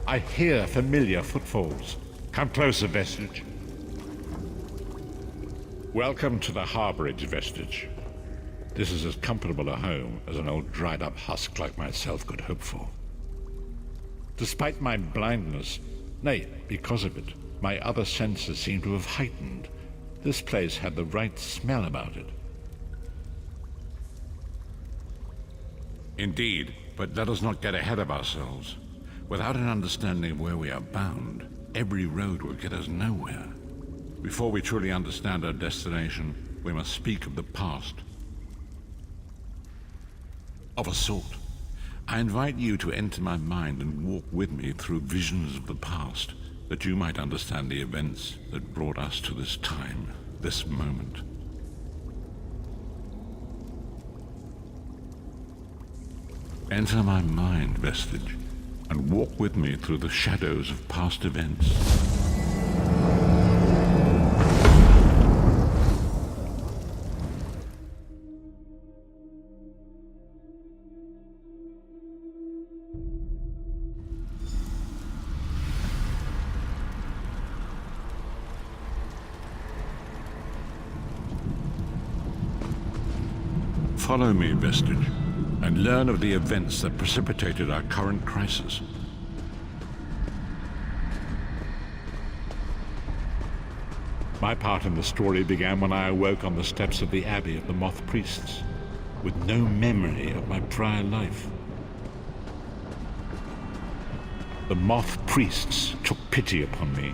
I hear familiar footfalls. Come closer, Vestige. Welcome to the Harborage, Vestige. This is as comfortable a home as an old dried-up husk like myself could hope for. Despite my blindness, nay, because of it, my other senses seem to have heightened. This place had the right smell about it. Indeed, but let us not get ahead of ourselves. Without an understanding of where we are bound, every road will get us nowhere. Before we truly understand our destination, we must speak of the past. Of a sort. I invite you to enter my mind and walk with me through visions of the past, that you might understand the events that brought us to this time, this moment. Enter my mind, Vestige, and walk with me through the shadows of past events. Follow me, Vestige, and learn of the events that precipitated our current crisis. My part in the story began when I awoke on the steps of the Abbey of the Moth Priests, with no memory of my prior life. The Moth Priests took pity upon me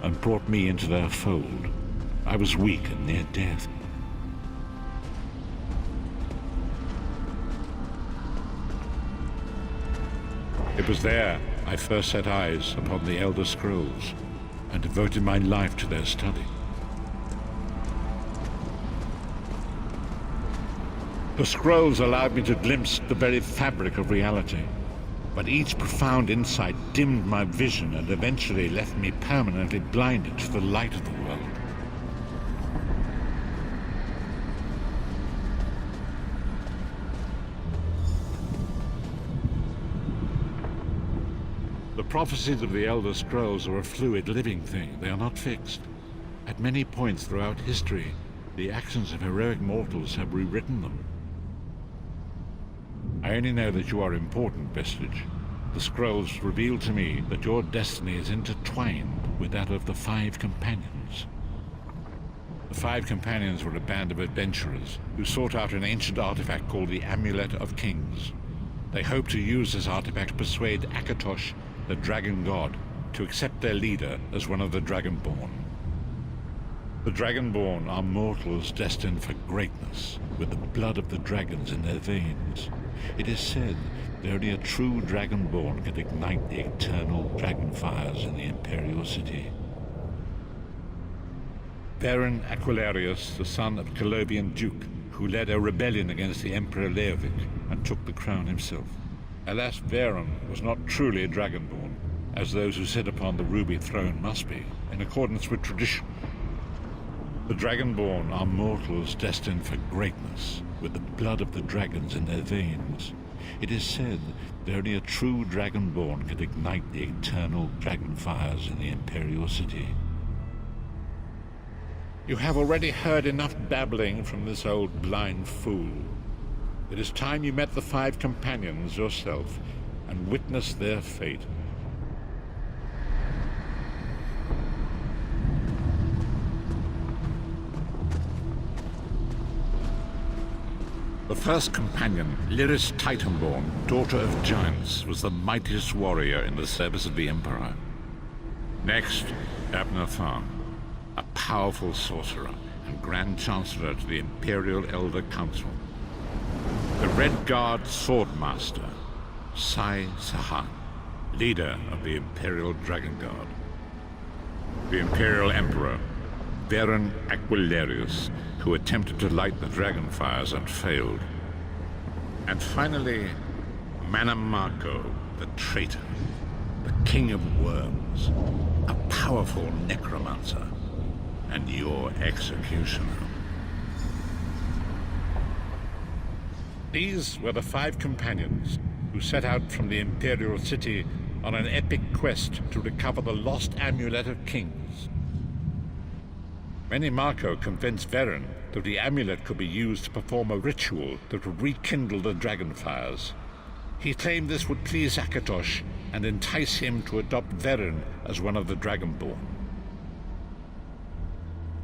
and brought me into their fold. I was weak and near death. It was there I first set eyes upon the Elder Scrolls and devoted my life to their study. The scrolls allowed me to glimpse the very fabric of reality, but each profound insight dimmed my vision and eventually left me permanently blinded to the light of the world. The prophecies of the Elder Scrolls are a fluid, living thing. They are not fixed. At many points throughout history, the actions of heroic mortals have rewritten them. I only know that you are important, Vestige. The scrolls reveal to me that your destiny is intertwined with that of the Five Companions. The Five Companions were a band of adventurers who sought out an ancient artifact called the Amulet of Kings. They hoped to use this artifact to persuade Akatosh, the Dragon God, to accept their leader as one of the Dragonborn. The Dragonborn are mortals destined for greatness, with the blood of the dragons in their veins. It is said that only a true Dragonborn can ignite the eternal dragon fires in the Imperial City. Baron Aquilarius, the son of Colobian Duke, who led a rebellion against the Emperor Leovic and took the crown himself. Alas, Veron was not truly a Dragonborn, as those who sit upon the ruby throne must be, in accordance with tradition. The Dragonborn are mortals destined for greatness, with the blood of the dragons in their veins. It is said that only a true Dragonborn can ignite the eternal dragon fires in the Imperial City. You have already heard enough babbling from this old blind fool. It is time you met the Five Companions yourself and witnessed their fate. The first companion, Lyris Titanborn, daughter of giants, was the mightiest warrior in the service of the Emperor. Next, Abner Tharn, a powerful sorcerer and Grand Chancellor to the Imperial Elder Council. The Red Guard Swordmaster, Sai Sahan, leader of the Imperial Dragon Guard. The Imperial Emperor, Baron Aquilarius, who attempted to light the dragon fires and failed. And finally, Manamako, the traitor, the King of Worms, a powerful necromancer, and your executioner. These were the Five Companions who set out from the Imperial City on an epic quest to recover the lost Amulet of Kings. Menimarco convinced Veren that the amulet could be used to perform a ritual that would rekindle the dragon fires. He claimed this would please Akatosh and entice him to adopt Veren as one of the Dragonborn.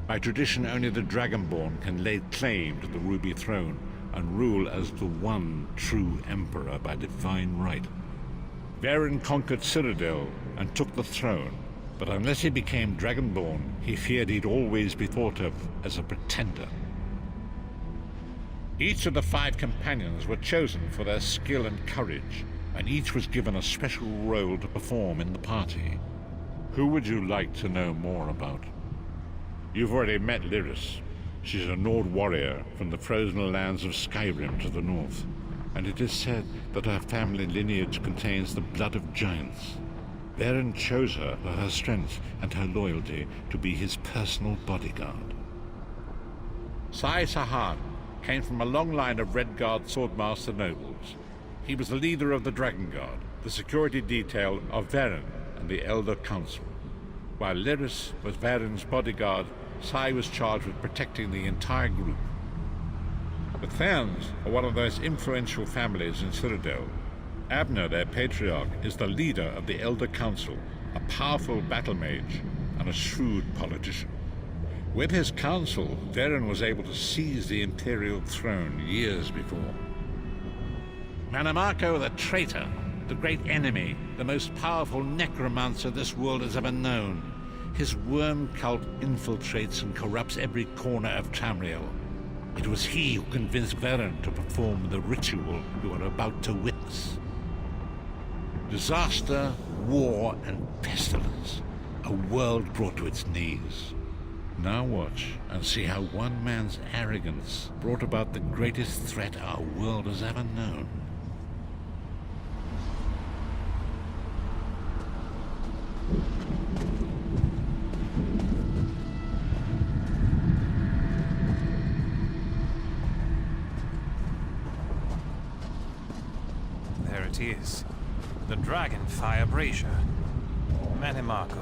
By tradition, only the Dragonborn can lay claim to the Ruby Throne and rule as the one true Emperor by divine right. Veren conquered Cyrodiil and took the throne, but unless he became Dragonborn, he feared he'd always be thought of as a pretender. Each of the 5 companions were chosen for their skill and courage, and each was given a special role to perform in the party. Who would you like to know more about? You've already met Lyris. She's a Nord warrior from the frozen lands of Skyrim to the north, and it is said that her family lineage contains the blood of giants. Veren chose her for her strength and her loyalty to be his personal bodyguard. Sai Sahan came from a long line of Red Guard swordmaster nobles. He was the leader of the Dragon Guard, the security detail of Veren and the Elder Council. While Lyris was Veren's bodyguard, Sai was charged with protecting the entire group. The Therns are one of the most influential families in Cyrodiil. Abner, their patriarch, is the leader of the Elder Council, a powerful battle mage and a shrewd politician. With his council, Veren was able to seize the Imperial throne years before. Menimarco the traitor, the great enemy, the most powerful necromancer this world has ever known. His worm cult infiltrates and corrupts every corner of Tamriel. It was he who convinced Veren to perform the ritual you are about to witness. Disaster, war, and pestilence. A world brought to its knees. Now watch and see how one man's arrogance brought about the greatest threat our world has ever known. There it is. The Dragonfire Brazier. Menimarco,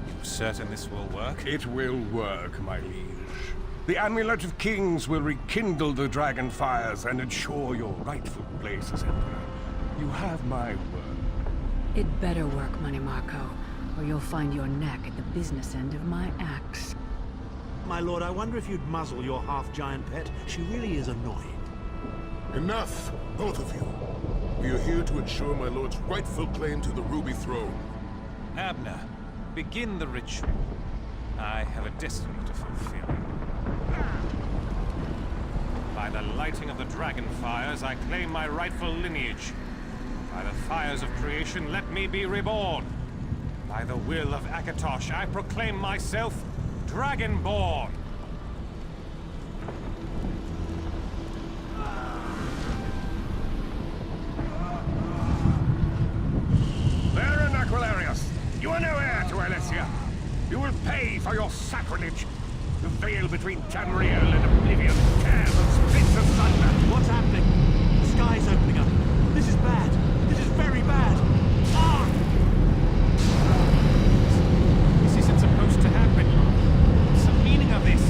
you certain this will work? It will work, my liege. The Amulet of Kings will rekindle the dragon fires and ensure your rightful place as Emperor. You have my word. It better work, Menimarco, or you'll find your neck at the business end of my axe. My lord, I wonder if you'd muzzle your half-giant pet. She really is annoying. Enough, both of you. We are here to ensure my lord's rightful claim to the Ruby Throne. Abner, begin the ritual. I have a destiny to fulfill. By the lighting of the dragon fires, I claim my rightful lineage. By the fires of creation, let me be reborn. By the will of Akatosh, I proclaim myself Dragonborn. You are no heir to Alessia. You will pay for your sacrilege. The veil between Tamriel and Oblivion tears and splits asunder. What's happening? The sky's opening up. This is bad. This is very bad. Ah! This isn't supposed to happen. What's the meaning of this?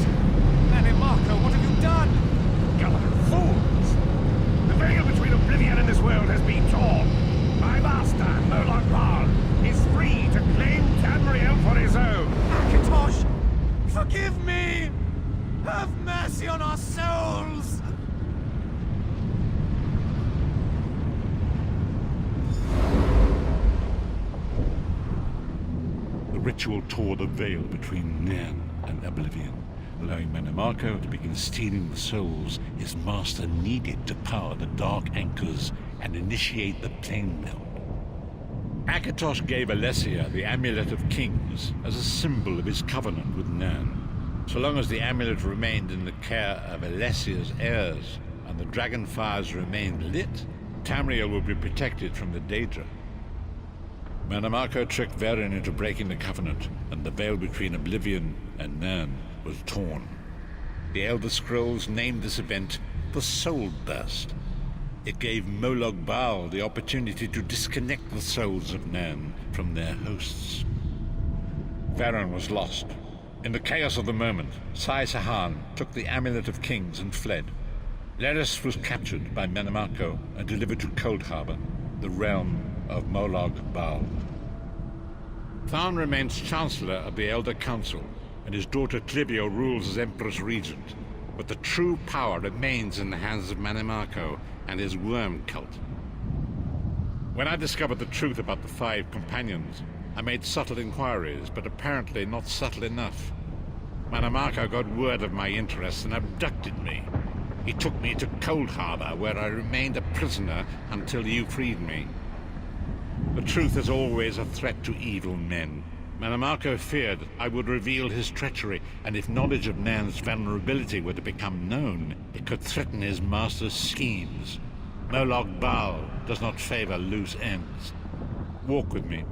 Menimarco, what have you done? Gallant fools! The veil between Oblivion and this world has been torn. My master, Murloc Ball, is free to claim Tamriel for his own. Akatosh! Forgive me! Have mercy on our souls! The ritual tore the veil between Nairn and Oblivion, allowing Menimarco to begin stealing the souls his master needed to power the Dark Anchors and initiate the plane meld. Akatosh gave Alessia the Amulet of Kings as a symbol of his covenant with Nairn. So long as the amulet remained in the care of Alessia's heirs and the dragon fires remained lit, Tamriel would be protected from the Daedra. Menimarco tricked Veren into breaking the covenant, and the veil between Oblivion and Nairn was torn. The Elder Scrolls named this event the Soul Burst. It gave Molag Bal the opportunity to disconnect the souls of Nan from their hosts. Varen was lost. In the chaos of the moment, Sai Sahan took the Amulet of Kings and fled. Leris was captured by Menamarco and delivered to Cold Harbor, the realm of Molag Bal. Tharn remains Chancellor of the Elder Council, and his daughter Clivio rules as Empress Regent. But the true power remains in the hands of Menamarco and his worm cult. When I discovered the truth about the 5 companions, I made subtle inquiries, but apparently not subtle enough. Menamarco got word of my interests and abducted me. He took me to Cold Harbor, where I remained a prisoner until you freed me. The truth is always a threat to evil men. Menamarco feared I would reveal his treachery, and if knowledge of Nan's vulnerability were to become known, it could threaten his master's schemes. Molag Bal does not favor loose ends. Walk with me.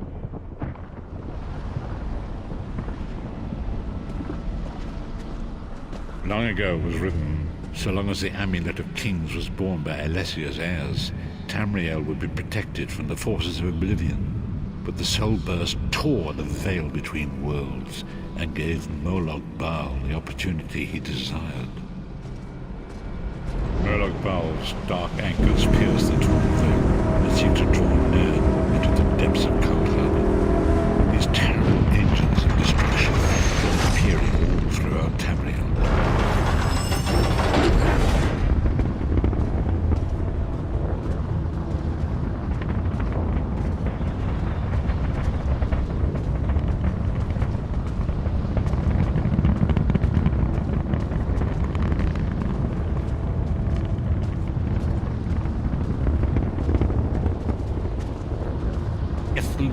Long ago was written, so long as the Amulet of Kings was borne by Alessia's heirs, Tamriel would be protected from the forces of oblivion. But the Soul Burst tore the veil between worlds and gave Molag Bal the opportunity he desired. Molag Bal's dark anchors pierced the torn veil and seemed to draw Nan into the depths of Cold Harbor. These terrible engines of destruction were appearing all throughout Tamriel.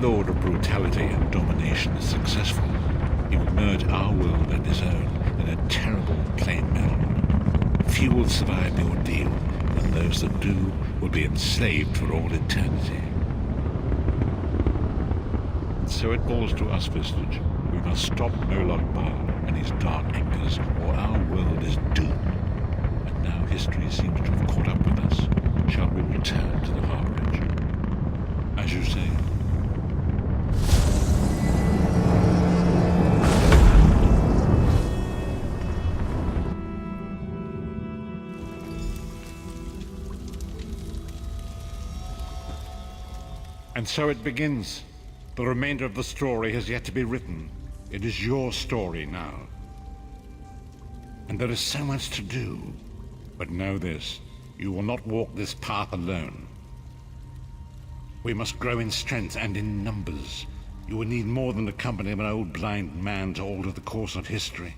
Lord of brutality and domination is successful, he will merge our world and his own in a terrible plain meld. Few will survive the ordeal, and those that do will be enslaved for all eternity. So it falls to us, Vistage. We must stop Molag Bal and his dark anchors, or our world is doomed. And now history seems to have caught up with us. Shall we return to the harborage? As you say. And so it begins. The remainder of the story has yet to be written. It is your story now. And there is so much to do. But know this, you will not walk this path alone. We must grow in strength and in numbers. You will need more than the company of an old blind man to alter the course of history.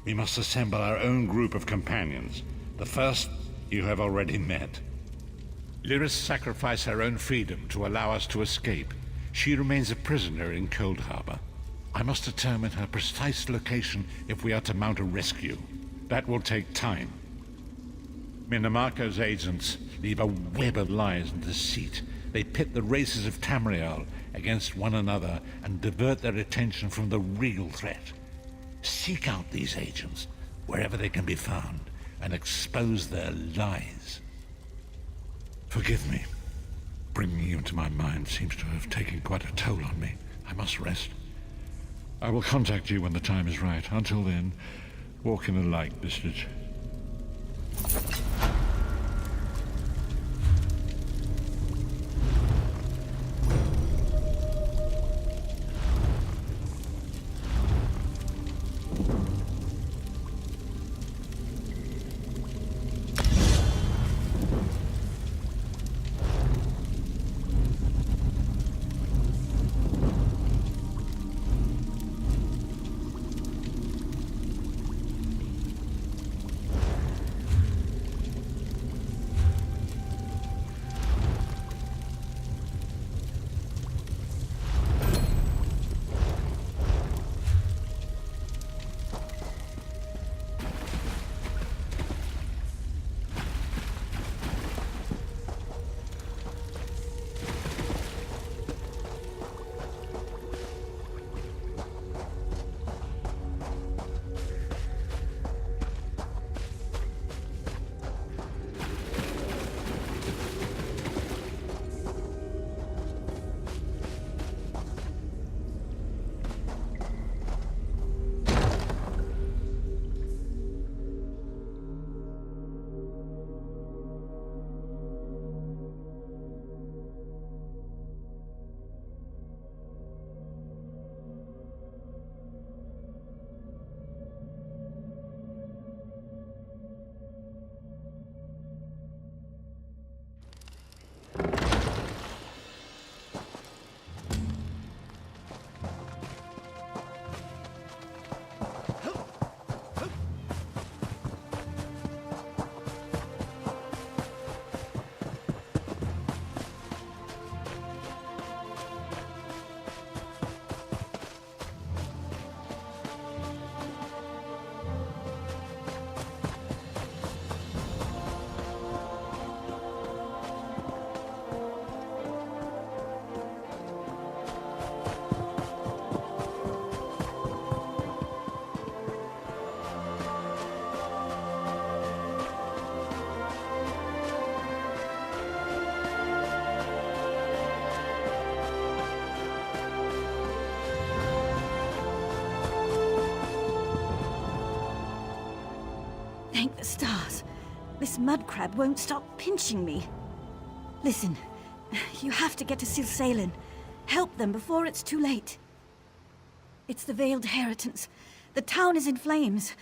We must assemble our own group of companions. The first you have already met. Lyris sacrificed her own freedom to allow us to escape. She remains a prisoner in Cold Harbor. I must determine her precise location if we are to mount a rescue. That will take time. Menamarco's agents leave a web of lies and deceit. They pit the races of Tamriel against one another and divert their attention from the real threat. Seek out these agents, wherever they can be found, and expose their lies. Forgive me. Bringing you into my mind seems to have taken quite a toll on me. I must rest. I will contact you when the time is right. Until then, walk in the light, Vistage. Thank the stars. This mud crab won't stop pinching me. Listen, you have to get to Silsalen. Help them before it's too late. It's the Veiled Heritance. The town is in flames.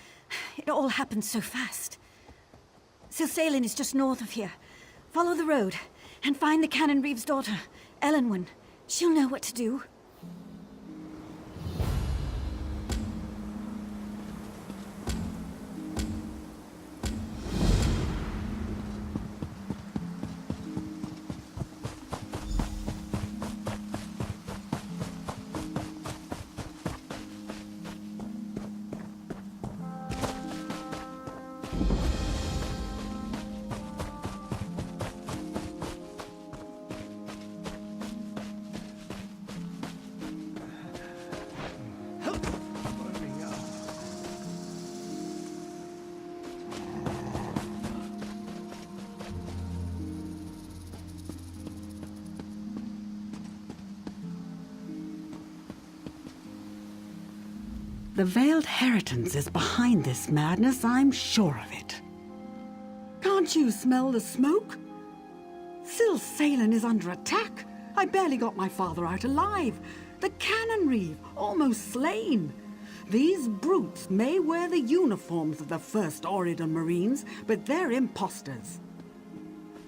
It all happened so fast. Silsalen is just north of here. Follow the road and find the Canon Reeve's daughter, Elenwen. She'll know what to do. The Veiled Heritance is behind this madness, I'm sure of it. Can't you smell the smoke? Silsalen is under attack. I barely got my father out alive. The Canon Reeve, almost slain. These brutes may wear the uniforms of the First Oridon Marines, but they're imposters.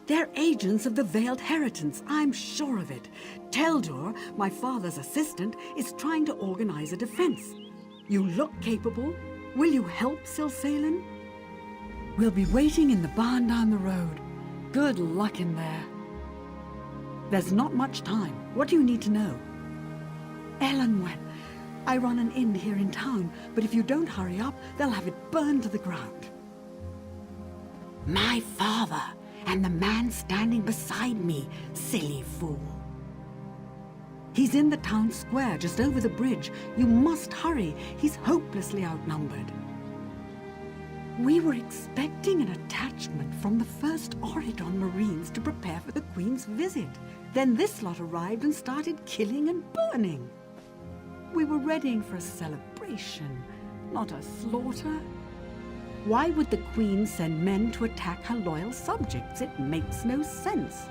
They're agents of the Veiled Heritance, I'm sure of it. Teldur, my father's assistant, is trying to organize a defense. You look capable. Will you help Silsalen? We'll be waiting in the barn down the road. Good luck in there. There's not much time. What do you need to know? Elenwen. I run an inn here in town, but if you don't hurry up, they'll have it burned to the ground. My father, and the man standing beside me, silly fool. He's in the town square, just over the bridge. You must hurry. He's hopelessly outnumbered. We were expecting an attachment from the First Oridon Marines to prepare for the Queen's visit. Then this lot arrived and started killing and burning. We were readying for a celebration, not a slaughter. Why would the Queen send men to attack her loyal subjects? It makes no sense.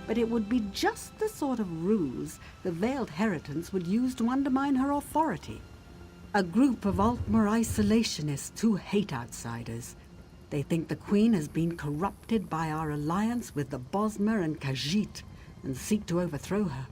But it would be just the sort of ruse the Veiled Heritance would use to undermine her authority. A group of Altmer isolationists who hate outsiders. They think the Queen has been corrupted by our alliance with the Bosmer and Khajiit and seek to overthrow her.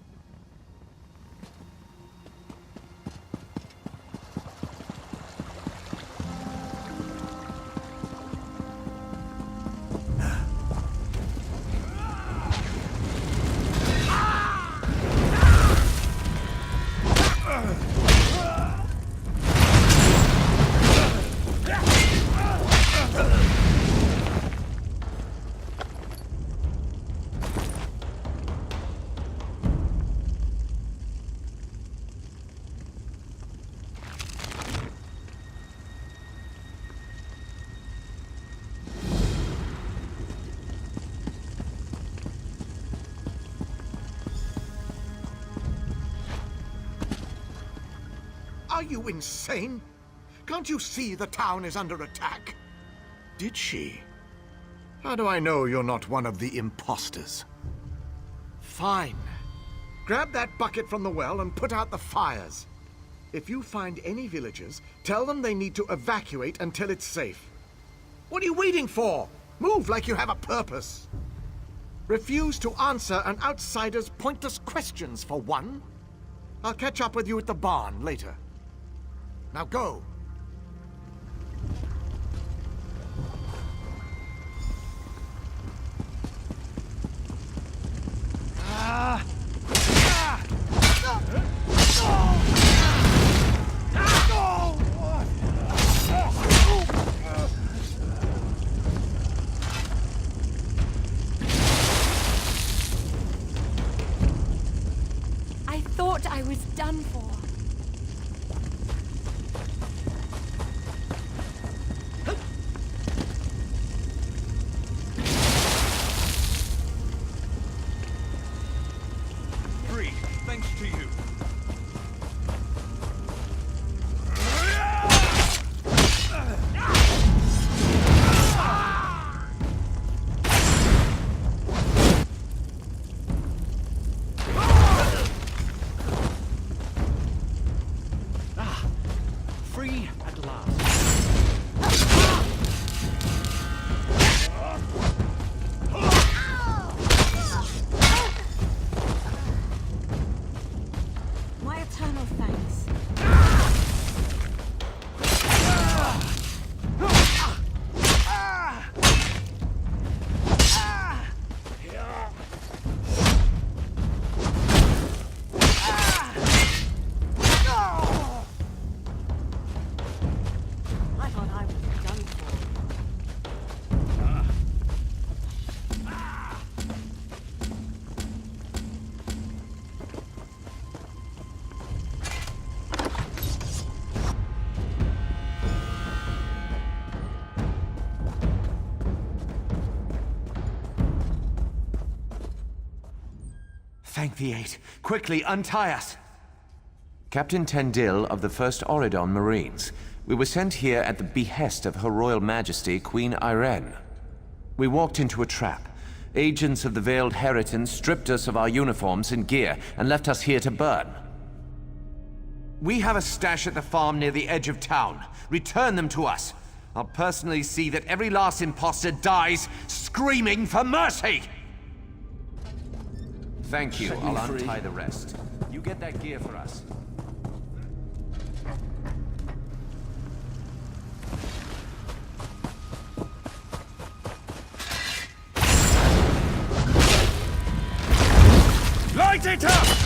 Are you insane? Can't you see the town is under attack? Did she? How do I know you're not one of the imposters? Fine. Grab that bucket from the well and put out the fires. If you find any villagers, tell them they need to evacuate until it's safe. What are you waiting for? Move like you have a purpose. Refuse to answer an outsider's pointless questions, for one. I'll catch up with you at the barn later. Now go. I thought I was done for. Thanks to you. Thank the Eight. Quickly, untie us! Captain Tendil of the 1st Oridon Marines. We were sent here at the behest of Her Royal Majesty, Queen Irene. We walked into a trap. Agents of the Veiled Heritance stripped us of our uniforms and gear and left us here to burn. We have a stash at the farm near the edge of town. Return them to us. I'll personally see that every last imposter dies screaming for mercy! Thank you. I'll untie the rest. You get that gear for us. Light it up!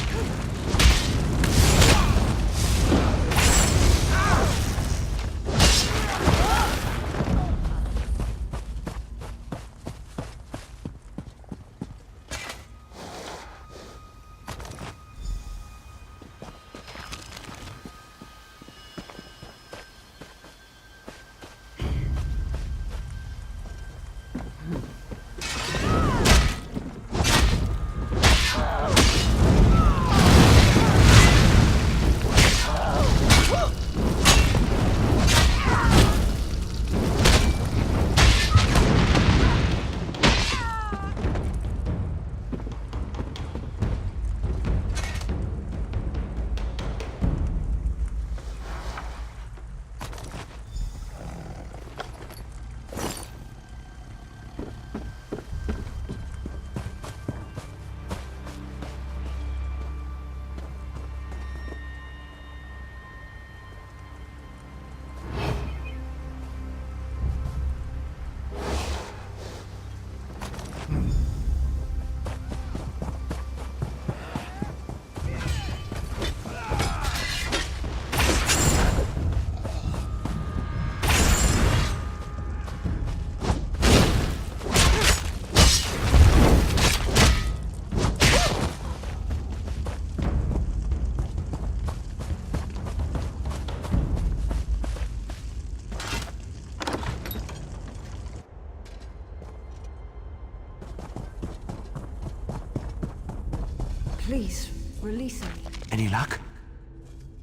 Please, release him. Any luck?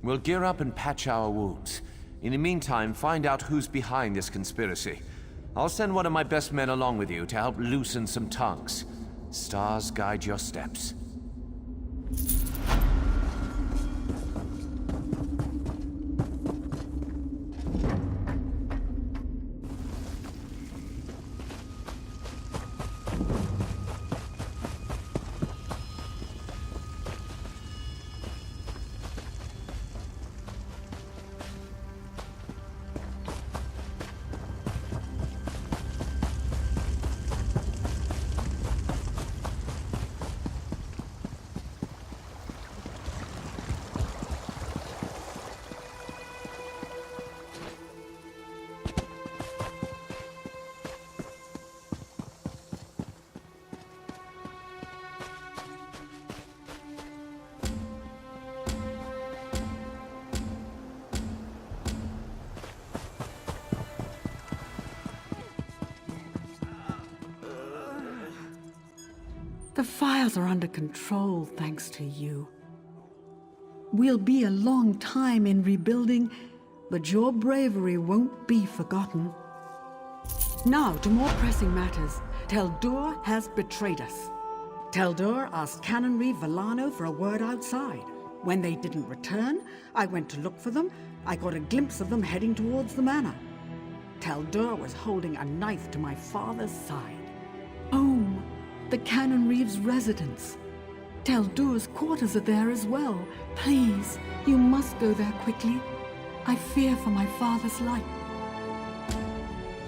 We'll gear up and patch our wounds. In the meantime, find out who's behind this conspiracy. I'll send one of my best men along with you to help loosen some tongues. Stars guide your steps. The fires are under control thanks to you. We'll be a long time in rebuilding, but your bravery won't be forgotten. Now to more pressing matters. Teldur has betrayed us. Teldur asked Canon Reeve Villano for a word outside. When they didn't return, I went to look for them. I got a glimpse of them heading towards the manor. Teldur was holding a knife to my father's side. Home, the Canon Reeve's residence. Teldur's quarters are there as well. Please, you must go there quickly. I fear for my father's life.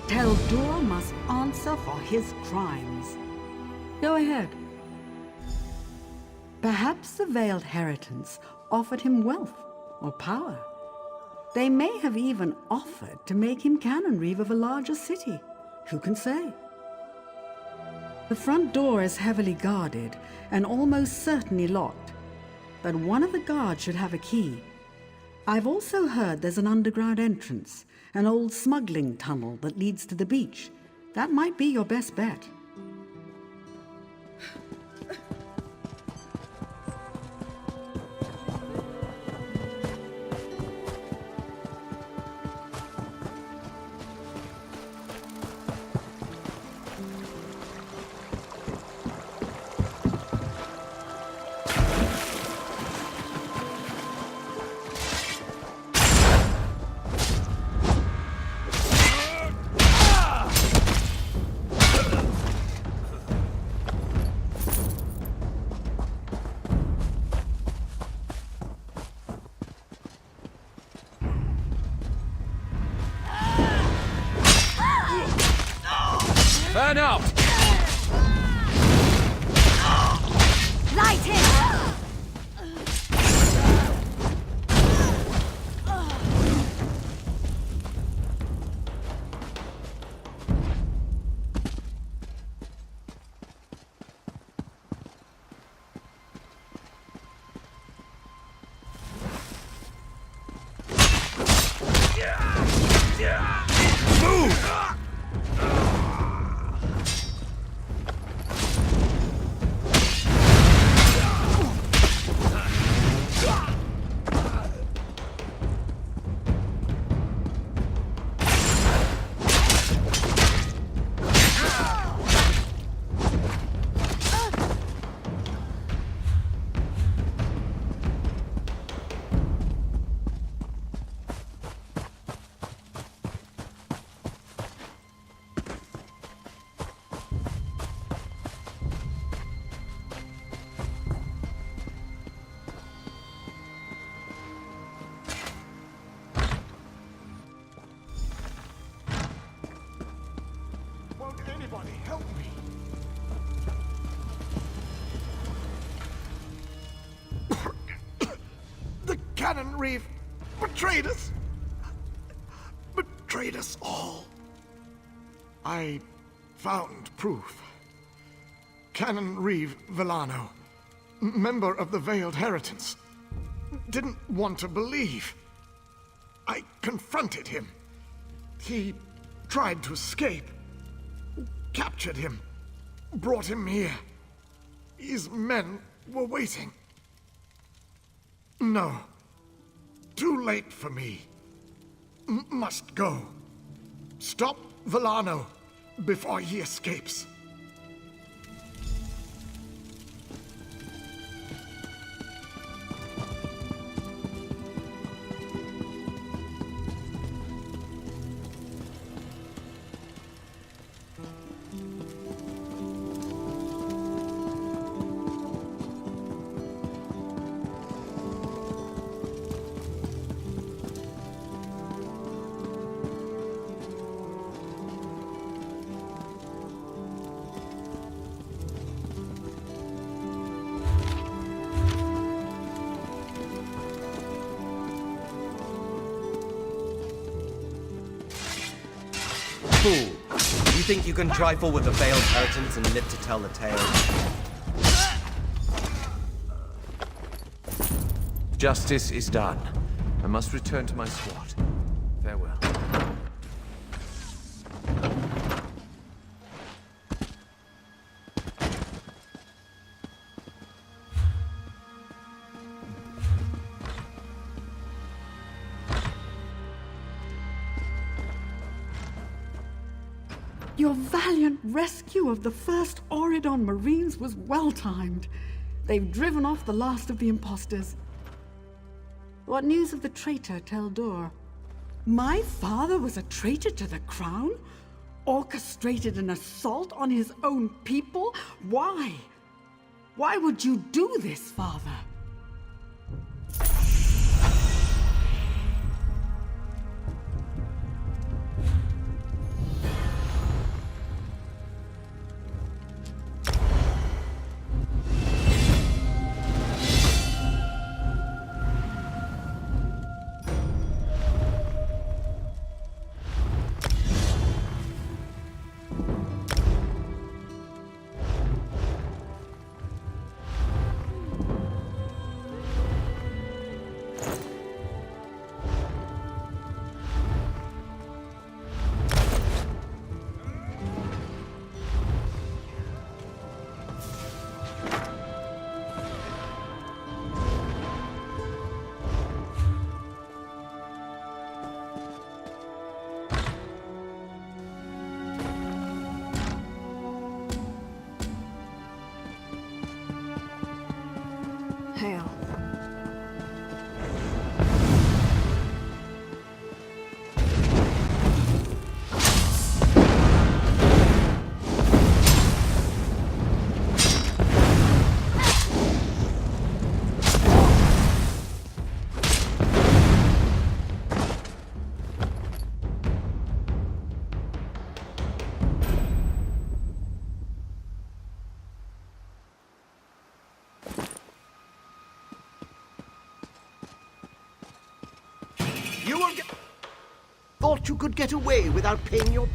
Teldur must answer for his crimes. Go ahead. Perhaps the Veiled Heritance offered him wealth or power. They may have even offered to make him Canon Reeve of a larger city. Who can say? The front door is heavily guarded and almost certainly locked, but one of the guards should have a key. I've also heard there's an underground entrance, an old smuggling tunnel that leads to the beach. That might be your best bet. Open up! Light him! Won't anybody help me? The Cannon Reef betrayed us. Betrayed us all. I found proof. Canon Reeve Villano, member of the Veiled Heritance, didn't want to believe. I confronted him. He tried to escape. Captured him. Brought him here. His men were waiting. No. Too late for me. Must go. Stop Villano before he escapes. Fool. You think you can trifle with the Veiled Heritance and live to tell the tale? Justice is done. I must return to my squad. Farewell. Your valiant rescue of the first Auridon Marines was well-timed. They've driven off the last of the imposters. What news of the traitor Teldur? My father was a traitor to the crown? Orchestrated an assault on his own people? Why? Why would you do this, father? Hail. thought you could get away without paying your...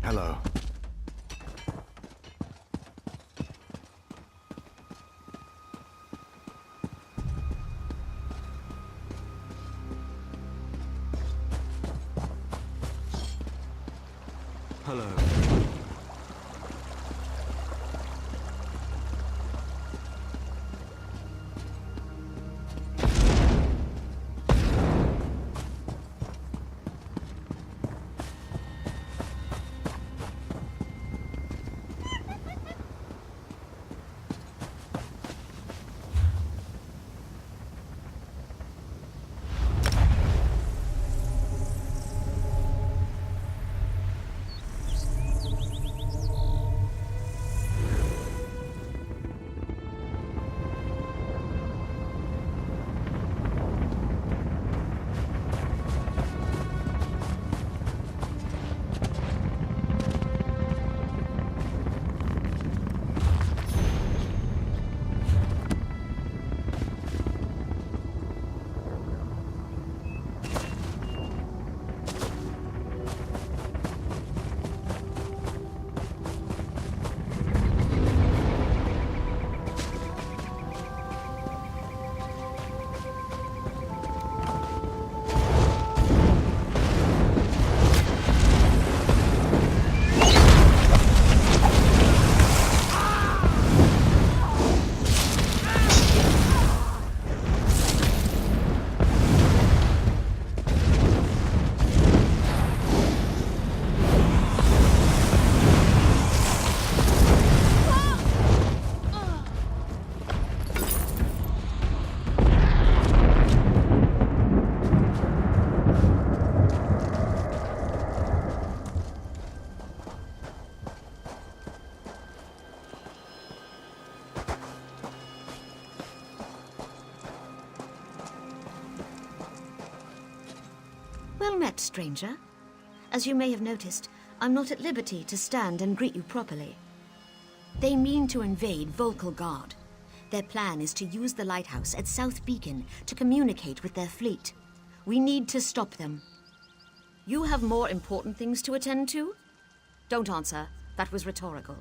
Hello. Hello. Well met, stranger. As you may have noticed, I'm not at liberty to stand and greet you properly. They mean to invade Volkelgard. Their plan is to use the lighthouse at South Beacon to communicate with their fleet. We need to stop them. You have more important things to attend to? Don't answer. That was rhetorical.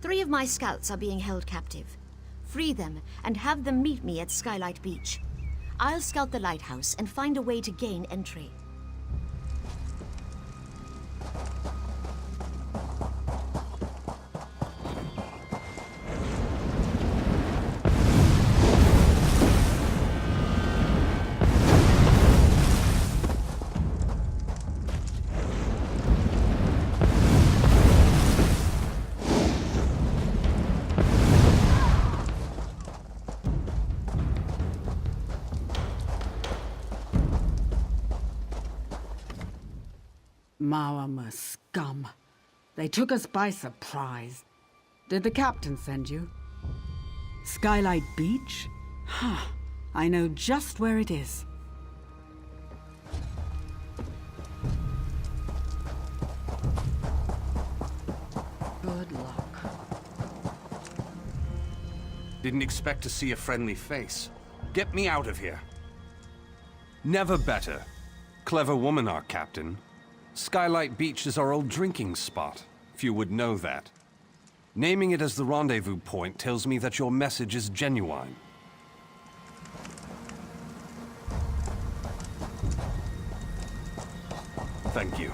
3 of my scouts are being held captive. Free them and have them meet me at Skylight Beach. I'll scout the lighthouse and find a way to gain entry. Mawama scum. They took us by surprise. Did the captain send you? Skylight Beach? Huh. I know just where it is. Good luck. Didn't expect to see a friendly face. Get me out of here. Never better. Clever woman, our captain. Skylight Beach is our old drinking spot. Few would know that. Naming it as the rendezvous point tells me that your message is genuine. Thank you.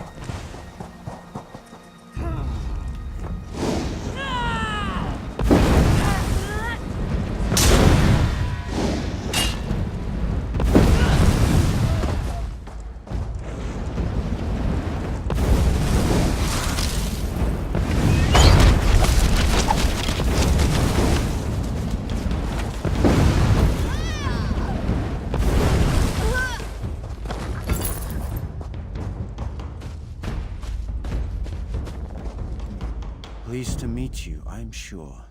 Pleased to meet you, I'm sure.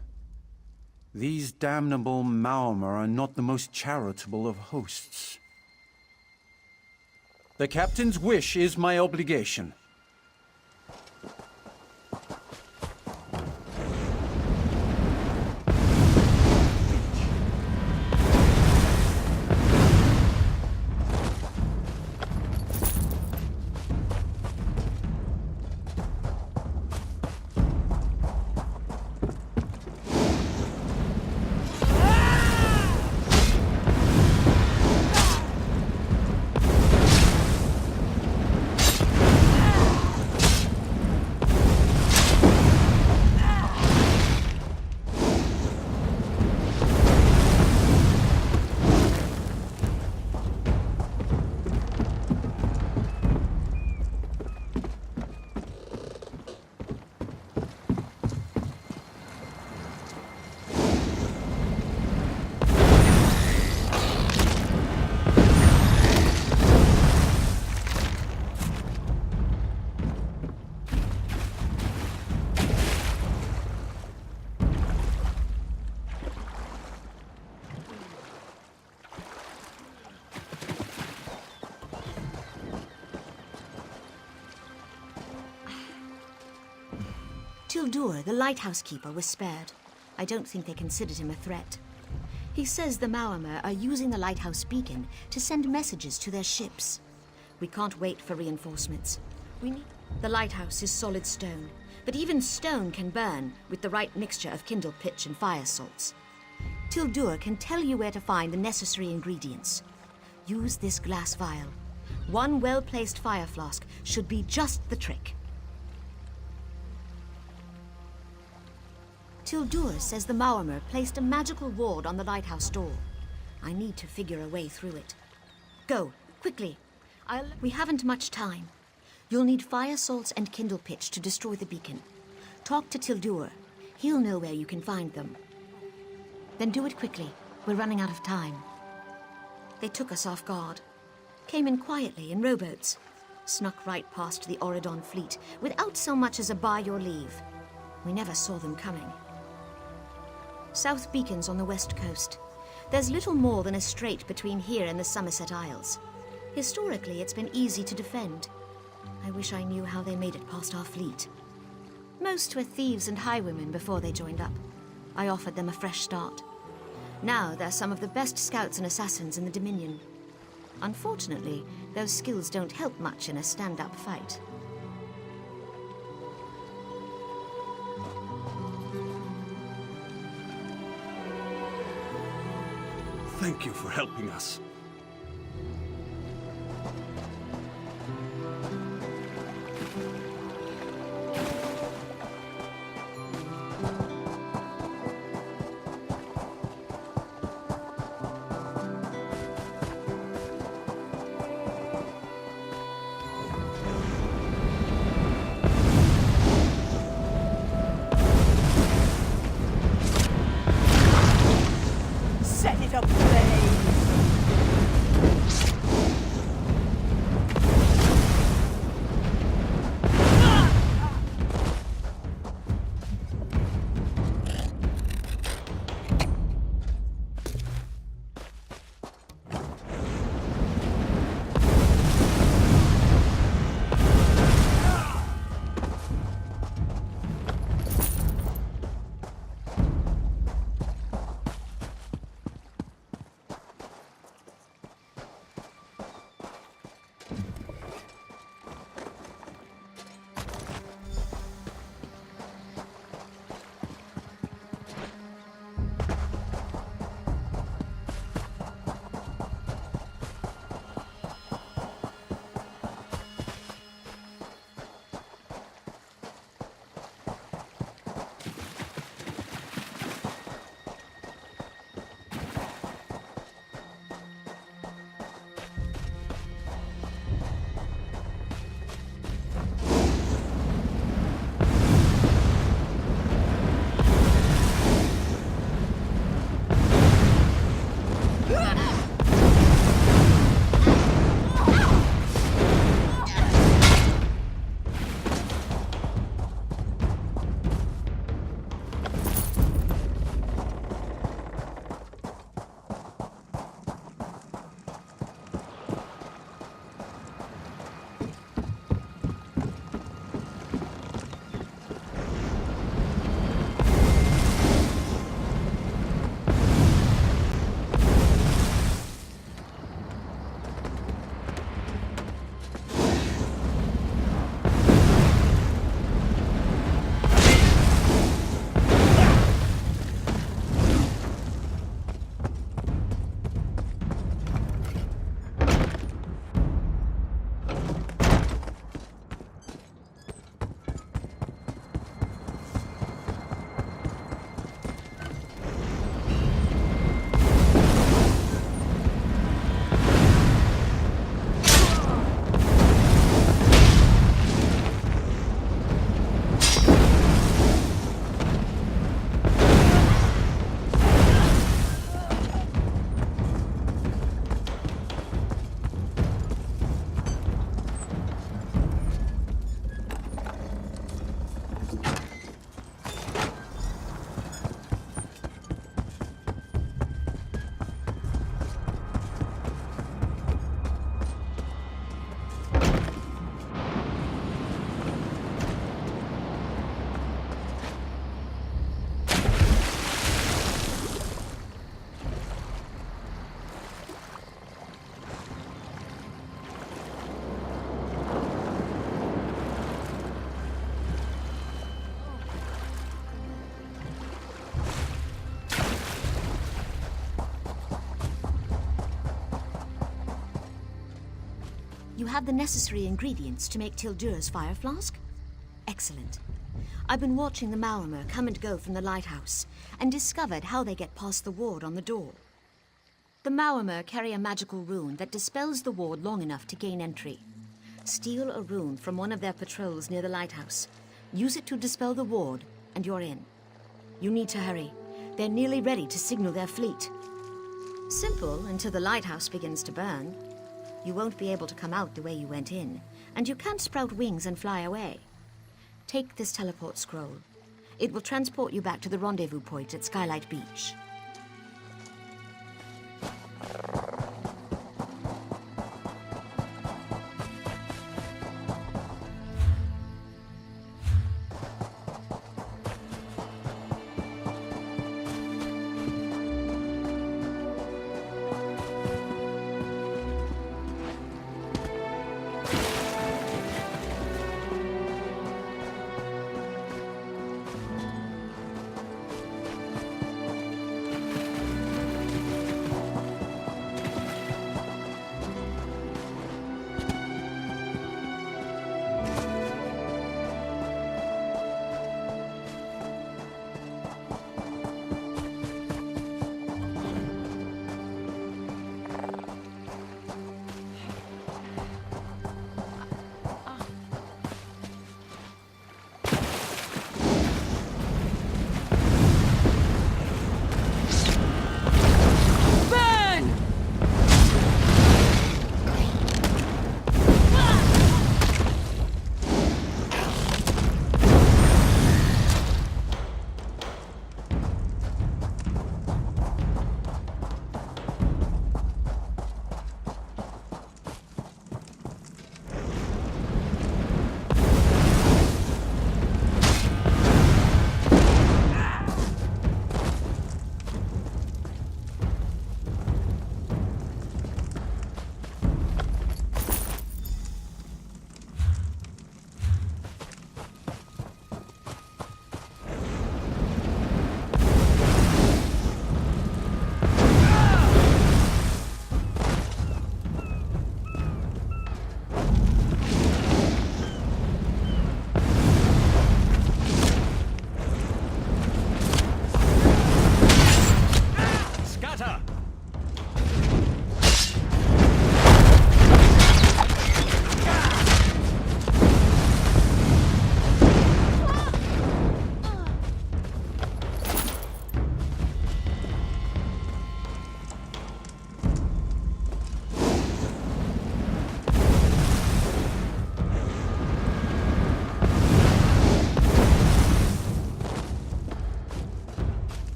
These damnable Maormer are not the most charitable of hosts. The captain's wish is my obligation. Tildur, the lighthouse keeper, was spared. I don't think they considered him a threat. He says the Maormer are using the lighthouse beacon to send messages to their ships. We can't wait for reinforcements. The lighthouse is solid stone, but even stone can burn with the right mixture of kindled pitch and fire salts. Tildur can tell you where to find the necessary ingredients. Use this glass vial. One well-placed fire flask should be just the trick. Tildur says the Maormer placed a magical ward on the lighthouse door. I need to figure a way through it. Go, quickly. We haven't much time. You'll need fire salts and kindle pitch to destroy the beacon. Talk to Tildur. He'll know where you can find them. Then do it quickly. We're running out of time. They took us off guard. Came in quietly in rowboats. Snuck right past the Auridon fleet without so much as a by your leave. We never saw them coming. South Beacon's on the west coast. There's little more than a strait between here and the Somerset Isles. Historically, it's been easy to defend. I wish I knew how they made it past our fleet. Most were thieves and highwaymen before they joined up. I offered them a fresh start. Now they're some of the best scouts and assassins in the Dominion. Unfortunately, those skills don't help much in a stand-up fight. Thank you for helping us. Set it ablaze! have the necessary ingredients to make Tildur's fire flask? Excellent. I've been watching the Maormer come and go from the lighthouse, and discovered how they get past the ward on the door. The Maormer carry a magical rune that dispels the ward long enough to gain entry. Steal a rune from one of their patrols near the lighthouse. Use it to dispel the ward, and you're in. You need to hurry. They're nearly ready to signal their fleet. Simple until the lighthouse begins to burn. You won't be able to come out the way you went in, and you can't sprout wings and fly away. Take this teleport scroll. It will transport you back to the rendezvous point at Skylight Beach.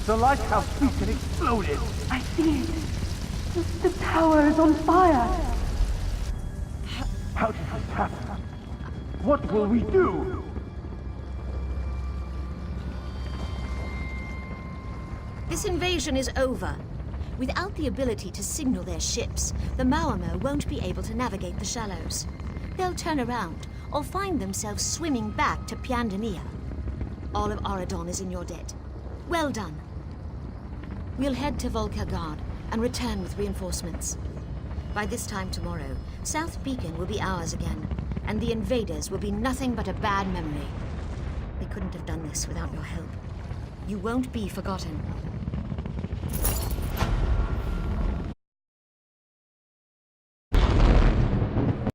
The lighthouse beacon exploded. I see it. The tower is on fire. How did this happen? What will we do? This invasion is over. Without the ability to signal their ships, the Maormer won't be able to navigate the shallows. They'll turn around or find themselves swimming back to Piandania. All of Auradon is in your debt. Well done. We'll head to Volkergard and return with reinforcements. By this time tomorrow, South Beacon will be ours again, and the invaders will be nothing but a bad memory. We couldn't have done this without your help. You won't be forgotten.